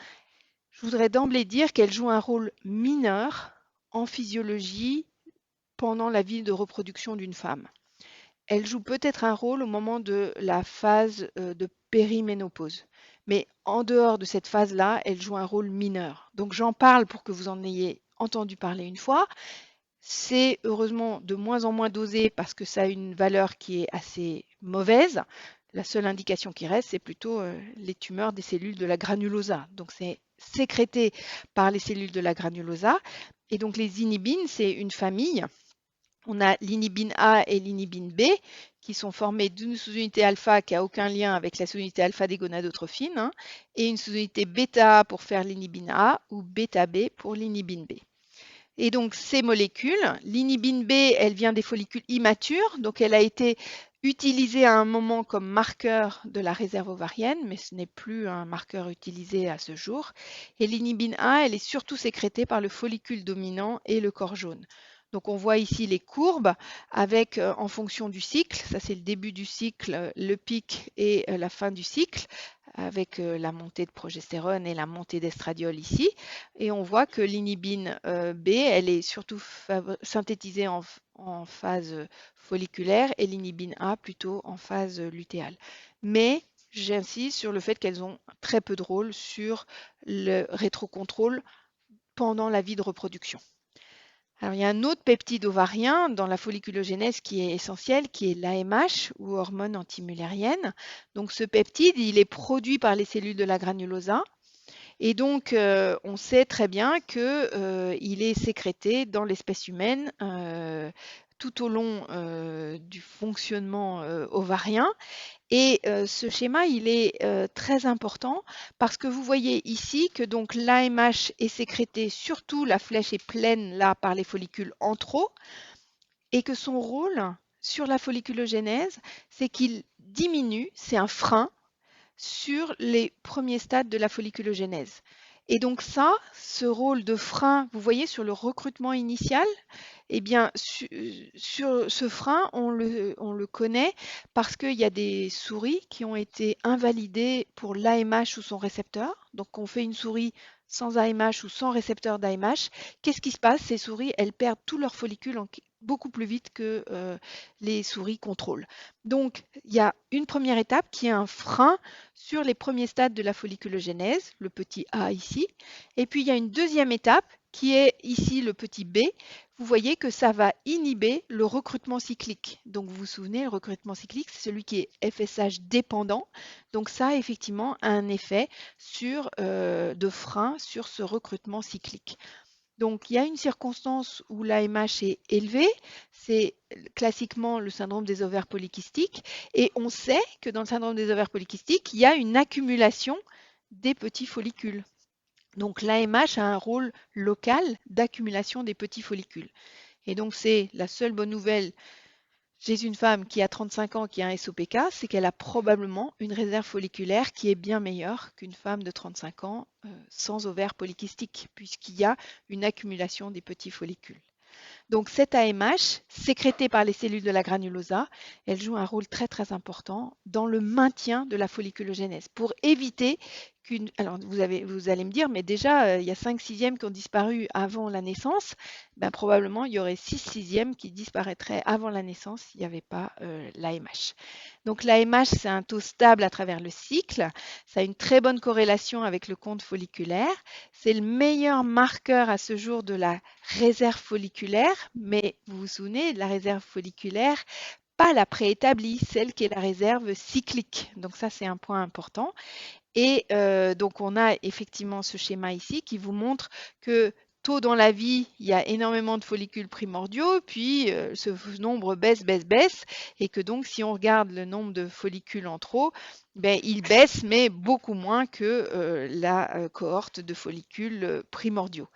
je voudrais d'emblée dire qu'elles jouent un rôle mineur en physiologie pendant la vie de reproduction d'une femme. Elles jouent peut-être un rôle au moment de la phase de périménopause. Mais en dehors de cette phase-là, elles jouent un rôle mineur. Donc j'en parle pour que vous en ayez entendu parler une fois. C'est heureusement de moins en moins dosé parce que ça a une valeur qui est assez mauvaise. La seule indication qui reste, c'est plutôt les tumeurs des cellules de la granulosa. Donc c'est sécrété par les cellules de la granulosa. Et donc les inhibines, c'est une famille. On a l'inhibine A et l'inhibine B qui sont formées d'une sous-unité alpha qui n'a aucun lien avec la sous-unité alpha des gonadotrophines, hein, et une sous-unité bêta pour faire l'inhibine A ou bêta B pour l'inhibine B. Et donc ces molécules, l'inhibine B, elle vient des follicules immatures, donc elle a été utilisée à un moment comme marqueur de la réserve ovarienne, mais ce n'est plus un marqueur utilisé à ce jour. Et l'inhibine A, elle est surtout sécrétée par le follicule dominant et le corps jaune. Donc on voit ici les courbes avec en fonction du cycle, ça c'est le début du cycle, le pic et la fin du cycle, avec la montée de progestérone et la montée d'estradiol ici. Et on voit que l'inhibine B, elle est surtout synthétisée en phase folliculaire et l'inhibine A plutôt en phase lutéale. Mais j'insiste sur le fait qu'elles ont très peu de rôle sur le rétrocontrôle pendant la vie de reproduction. Alors, il y a un autre peptide ovarien dans la folliculogénèse qui est essentiel, qui est l'AMH ou hormone antimullérienne. Donc, ce peptide, il est produit par les cellules de la granulosa. Et donc, on sait très bien qu'il est sécrété dans l'espèce humaine tout au long du fonctionnement ovarien. Et ce schéma, il est très important parce que vous voyez ici que donc l'AMH est sécrété, surtout la flèche est pleine là par les follicules antraux, et que son rôle sur la folliculogénèse, c'est qu'il diminue, c'est un frein sur les premiers stades de la folliculogénèse. Et donc ça, ce rôle de frein, vous voyez sur le recrutement initial, eh bien sur ce frein, on le connaît parce qu'il y a des souris qui ont été invalidées pour l'AMH ou son récepteur. Donc on fait une souris sans AMH ou sans récepteur d'AMH. Qu'est-ce qui se passe? Ces souris, elles perdent tous leurs follicules beaucoup plus vite que les souris contrôle. Donc, il y a une première étape qui est un frein sur les premiers stades de la folliculogénèse, le petit a ici. Et puis, il y a une deuxième étape qui est ici le petit b. Vous voyez que ça va inhiber le recrutement cyclique. Donc, vous vous souvenez, le recrutement cyclique, c'est celui qui est FSH dépendant. Donc, ça, effectivement, a un effet de frein sur ce recrutement cyclique. Donc, il y a une circonstance où l'AMH est élevée, c'est classiquement le syndrome des ovaires polykystiques, et on sait que dans le syndrome des ovaires polykystiques, il y a une accumulation des petits follicules. Donc, l'AMH a un rôle local d'accumulation des petits follicules. Et donc, c'est la seule bonne nouvelle chez une femme qui a 35 ans, qui a un SOPK, c'est qu'elle a probablement une réserve folliculaire qui est bien meilleure qu'une femme de 35 ans sans ovaire polykystique, puisqu'il y a une accumulation des petits follicules. Donc cette AMH, sécrétée par les cellules de la granulosa, elle joue un rôle très très important dans le maintien de la folliculogénèse pour éviter qu'une... Alors vous allez me dire, mais déjà il y a 5 sixièmes qui ont disparu avant la naissance, ben, probablement il y aurait 6 sixièmes qui disparaîtraient avant la naissance s'il n'y avait pas l'AMH. Donc l'AMH, c'est un taux stable à travers le cycle, ça a une très bonne corrélation avec le compte folliculaire, c'est le meilleur marqueur à ce jour de la réserve folliculaire, mais vous vous souvenez de la réserve folliculaire, pas la préétablie, celle qui est la réserve cyclique. Donc ça, c'est un point important. Et donc on a effectivement ce schéma ici qui vous montre que tôt dans la vie, il y a énormément de follicules primordiaux, puis ce nombre baisse, baisse, baisse, et que donc si on regarde le nombre de follicules en trop, ben, il baisse, mais beaucoup moins que la cohorte de follicules primordiaux.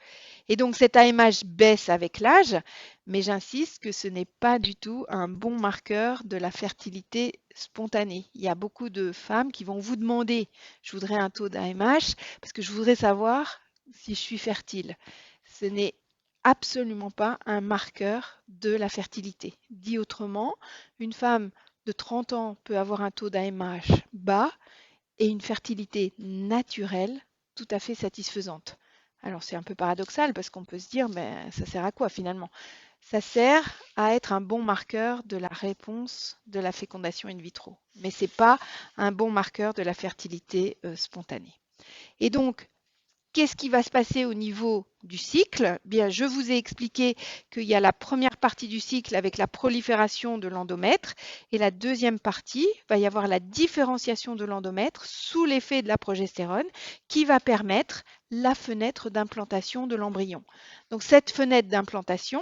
Et donc cet AMH baisse avec l'âge, mais j'insiste que ce n'est pas du tout un bon marqueur de la fertilité spontanée. Il y a beaucoup de femmes qui vont vous demander, je voudrais un taux d'AMH parce que je voudrais savoir si je suis fertile. Ce n'est absolument pas un marqueur de la fertilité. Dit autrement, une femme de 30 ans peut avoir un taux d'AMH bas et une fertilité naturelle tout à fait satisfaisante. Alors c'est un peu paradoxal parce qu'on peut se dire, mais ça sert à quoi finalement? Ça sert à être un bon marqueur de la réponse de la fécondation in vitro, mais ce n'est pas un bon marqueur de la fertilité spontanée. Et donc, qu'est-ce qui va se passer au niveau du cycle? Bien, je vous ai expliqué qu'il y a la première partie du cycle avec la prolifération de l'endomètre et la deuxième partie, va y avoir la différenciation de l'endomètre sous l'effet de la progestérone qui va permettre la fenêtre d'implantation de l'embryon. Donc cette fenêtre d'implantation,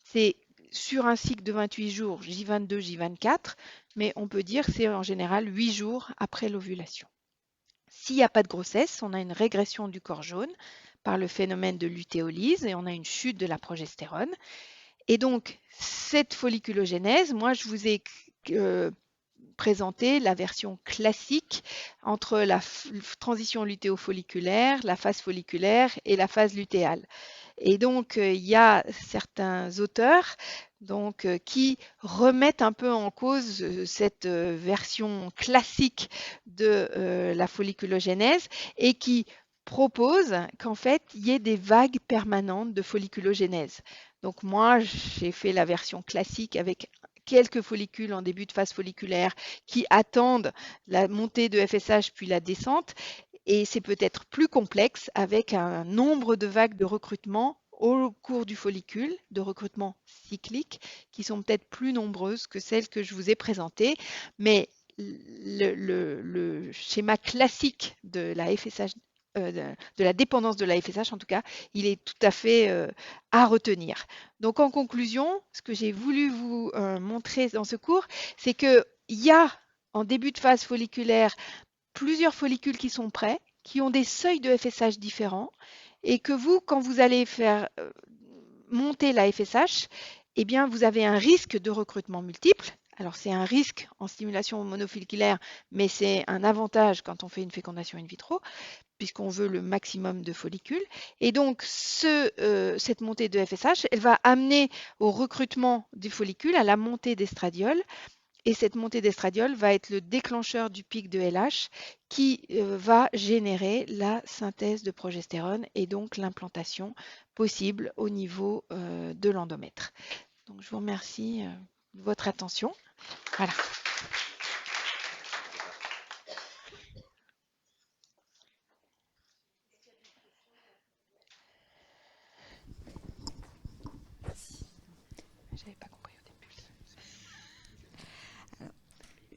c'est sur un cycle de 28 jours, J22, J24, mais on peut dire que c'est en général 8 jours après l'ovulation. S'il n'y a pas de grossesse, on a une régression du corps jaune par le phénomène de lutéolyse et on a une chute de la progestérone. Et donc, cette folliculogénèse, moi, je vous ai présenté la version classique entre la transition lutéofolliculaire, la phase folliculaire et la phase lutéale. Et donc, il y a certains auteurs qui remettent un peu en cause cette version classique de la folliculogénèse et qui proposent qu'en fait, il y ait des vagues permanentes de folliculogénèse. Donc moi, j'ai fait la version classique avec quelques follicules en début de phase folliculaire qui attendent la montée de FSH puis la descente. Et c'est peut-être plus complexe avec un nombre de vagues de recrutement au cours du follicule, de recrutement cyclique, qui sont peut-être plus nombreuses que celles que je vous ai présentées. Mais le schéma classique de la FSH, de la dépendance de la FSH, en tout cas, il est tout à fait à retenir. Donc en conclusion, ce que j'ai voulu vous montrer dans ce cours, c'est qu'il y a en début de phase folliculaire plusieurs follicules qui sont prêts, qui ont des seuils de FSH différents, et que vous, quand vous allez faire monter la FSH, eh bien, vous avez un risque de recrutement multiple. Alors, c'est un risque en stimulation monofolliculaire, mais c'est un avantage quand on fait une fécondation in vitro, puisqu'on veut le maximum de follicules. Et donc, cette montée de FSH, elle va amener au recrutement des follicules, à la montée d'estradiol. Et cette montée d'estradiol va être le déclencheur du pic de LH qui va générer la synthèse de progestérone et donc l'implantation possible au niveau de l'endomètre. Donc je vous remercie de votre attention. Voilà. J'avais pas compris au début.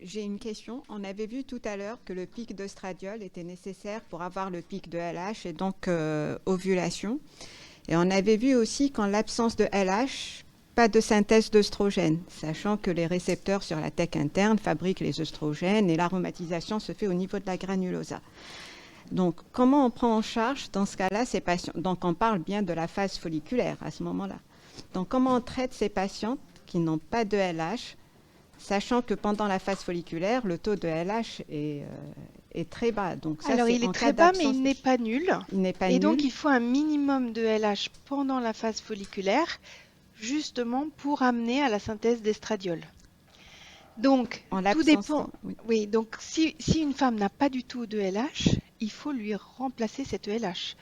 J'ai une question. On avait vu tout à l'heure que le pic d'œstradiol était nécessaire pour avoir le pic de LH et donc ovulation. Et on avait vu aussi qu'en l'absence de LH, pas de synthèse d'œstrogène, sachant que les récepteurs sur la thèque interne fabriquent les œstrogènes et l'aromatisation se fait au niveau de la granulosa. Donc, comment on prend en charge dans ce cas-là ces patients? Donc, on parle bien de la phase folliculaire à ce moment-là. Donc, comment on traite ces patientes qui n'ont pas de LH, sachant que pendant la phase folliculaire, le taux de LH est très bas. Donc ça, alors, il est très bas, mais il n'est pas nul. Il n'est pas et nul. donc, il faut un minimum de LH pendant la phase folliculaire, justement pour amener à la synthèse d'estradiol. Donc, tout dépend. Oui, donc si une femme n'a pas du tout de LH, il faut lui remplacer cette LH.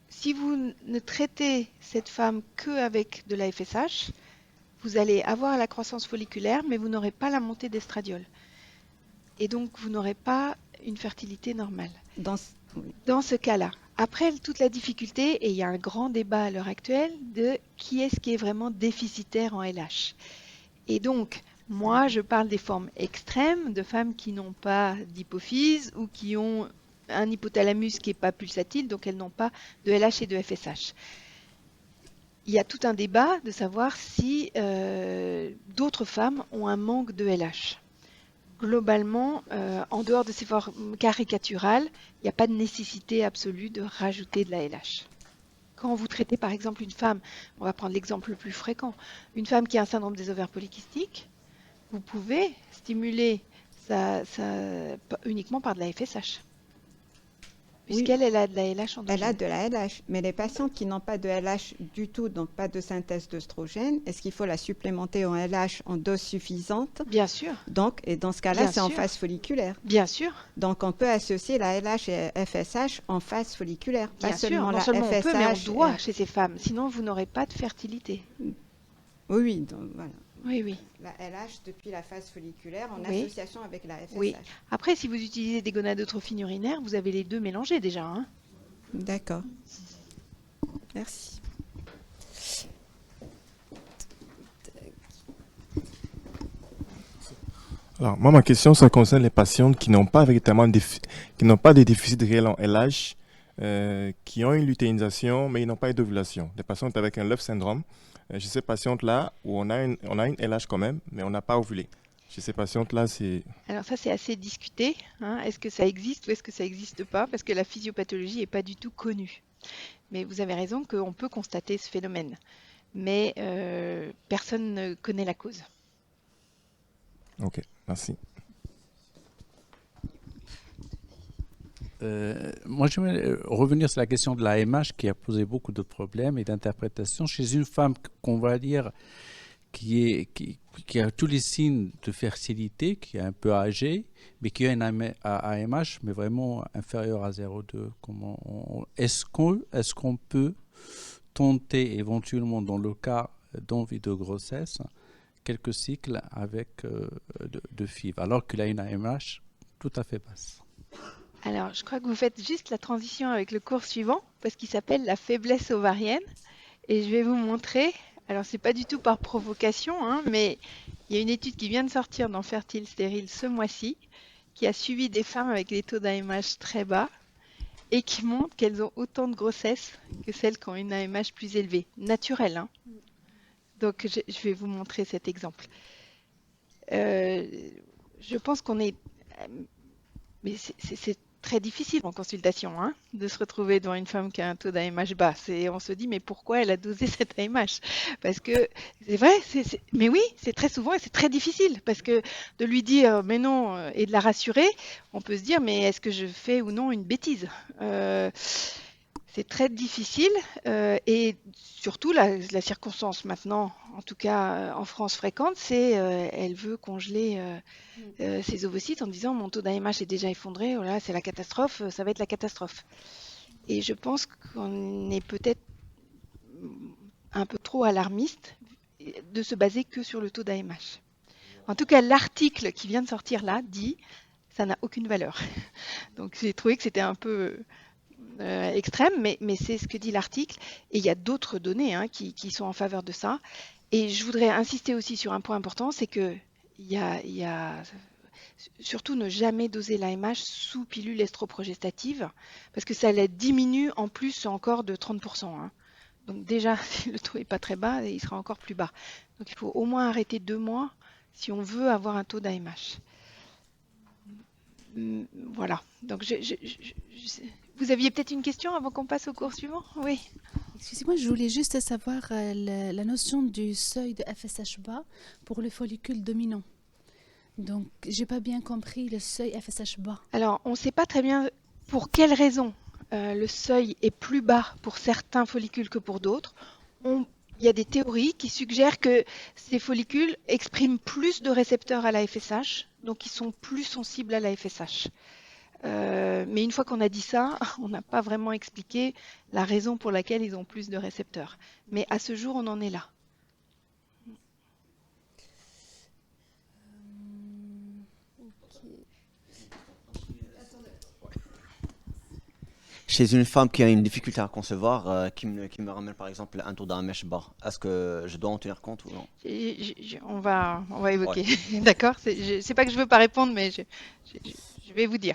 Si vous ne traitez cette femme qu'avec de la FSH, vous allez avoir la croissance folliculaire, mais vous n'aurez pas la montée d'estradiol. Et donc, vous n'aurez pas une fertilité normale. Dans ce cas-là. Après, toute la difficulté, et il y a un grand débat à l'heure actuelle, de qui est-ce qui est vraiment déficitaire en LH. Et donc, moi, je parle des formes extrêmes de femmes qui n'ont pas d'hypophyse ou qui ont un hypothalamus qui n'est pas pulsatile, donc elles n'ont pas de LH et de FSH. il y a tout un débat de savoir si d'autres femmes ont un manque de LH. Globalement, en dehors de ces formes caricaturales, il n'y a pas de nécessité absolue de rajouter de la LH. Quand vous traitez par exemple une femme, on va prendre l'exemple le plus fréquent, une femme qui a un syndrome des ovaires polykystiques, vous pouvez stimuler uniquement par de la FSH. Oui, Puisqu'elle a de la LH elle a endogène. de la LH, mais les patientes qui n'ont pas de LH du tout, donc pas de synthèse d'œstrogène, est-ce qu'il faut la supplémenter en LH en dose suffisante? Bien sûr, Donc, et dans ce cas-là, bien c'est en sûr, phase folliculaire. bien sûr, Donc, on peut associer la LH et FSH en phase folliculaire, pas bien sûr. seulement Non la seulement on peut, mais on FSH. doit chez ces femmes. Sinon, vous n'aurez pas de fertilité. Oui, oui, donc voilà. Oui, oui, La LH depuis la phase folliculaire en oui, association avec la FSH. oui. Après, si vous utilisez des gonadotrophines urinaires, vous avez les deux mélangés déjà, hein. D'accord. Merci. Alors, moi, ma question, ça concerne les patientes qui n'ont pas véritablement qui n'ont pas de déficit réel en LH, qui ont une luteinisation, mais ils n'ont pas eu d'ovulation. Des patientes avec un Love syndrome. Chez ces patientes-là, où on a une LH quand même, mais on n'a pas ovulé. Chez ces patientes-là, c'est... Alors ça, c'est assez discuté, hein. Est-ce que ça existe ou est-ce que ça n'existe pas? Parce que la physiopathologie n'est pas du tout connue. Mais vous avez raison qu'on peut constater ce phénomène. Mais personne ne connaît la cause. Ok, merci. Moi, j'aimerais revenir sur la question de la MH qui a posé beaucoup de problèmes et d'interprétation. Chez une femme qu'on va dire qui a tous les signes de fertilité, qui est un peu âgée, mais qui a une AMH, mais vraiment inférieure à 0,2. Est-ce qu'on peut tenter éventuellement, dans le cas d'envie de grossesse, quelques cycles avec de FIV, alors qu'il a une AMH tout à fait basse? Alors, je crois que vous faites juste la transition avec le cours suivant, parce qu'il s'appelle la faiblesse ovarienne. Et je vais vous montrer, alors c'est pas du tout par provocation, hein, mais il y a une étude qui vient de sortir dans Fertile Stérile ce mois-ci, qui a suivi des femmes avec des taux d'AMH très bas, et qui montre qu'elles ont autant de grossesse que celles qui ont une AMH plus élevée, naturelle, hein. Donc je vais vous montrer cet exemple. Je pense qu'on est... Mais c'est très difficile en consultation, hein, de se retrouver devant une femme qui a un taux d'AMH bas. On se dit, mais pourquoi elle a dosé cette AMH? Parce que c'est vrai, mais oui, c'est très souvent et c'est très difficile. Parce que de lui dire, mais non, et de la rassurer, on peut se dire, mais est-ce que je fais ou non une bêtise? C'est très difficile et surtout la circonstance maintenant, en tout cas en France fréquente, c'est elle veut congeler ses ovocytes en disant mon taux d'AMH est déjà effondré, oh là, c'est la catastrophe, ça va être la catastrophe. Et je pense qu'on est peut-être un peu trop alarmiste de se baser que sur le taux d'AMH. En tout cas, l'article qui vient de sortir là dit ça n'a aucune valeur. Donc j'ai trouvé que c'était un peu extrême, mais c'est ce que dit l'article. Et il y a d'autres données qui sont en faveur de ça. Et je voudrais insister aussi sur un point important, c'est que il y a surtout ne jamais doser l'AMH sous pilule estroprogestative, parce que ça la diminue en plus encore de 30%, hein. Donc déjà, si le taux n'est pas très bas, il sera encore plus bas. Donc il faut au moins arrêter 2 mois si on veut avoir un taux d'AMH. Voilà. Donc vous aviez peut-être une question avant qu'on passe au cours suivant? Oui. Excusez-moi, je voulais juste savoir la notion du seuil de FSH bas pour le follicule dominant. Donc, j'ai pas bien compris le seuil FSH bas. Alors, on ne sait pas très bien pour quelles raisons le seuil est plus bas pour certains follicules que pour d'autres. Il y a des théories qui suggèrent que ces follicules expriment plus de récepteurs à la FSH, donc ils sont plus sensibles à la FSH. Mais une fois qu'on a dit ça, on n'a pas vraiment expliqué la raison pour laquelle ils ont plus de récepteurs. Mais à ce jour, on en est là. Chez une femme qui a une difficulté à concevoir, qui me ramène par exemple un taux d'AMH bas, est-ce que je dois en tenir compte ou non? On va évoquer. Ouais. D'accord. C'est pas que je veux pas répondre, mais je vais vous dire.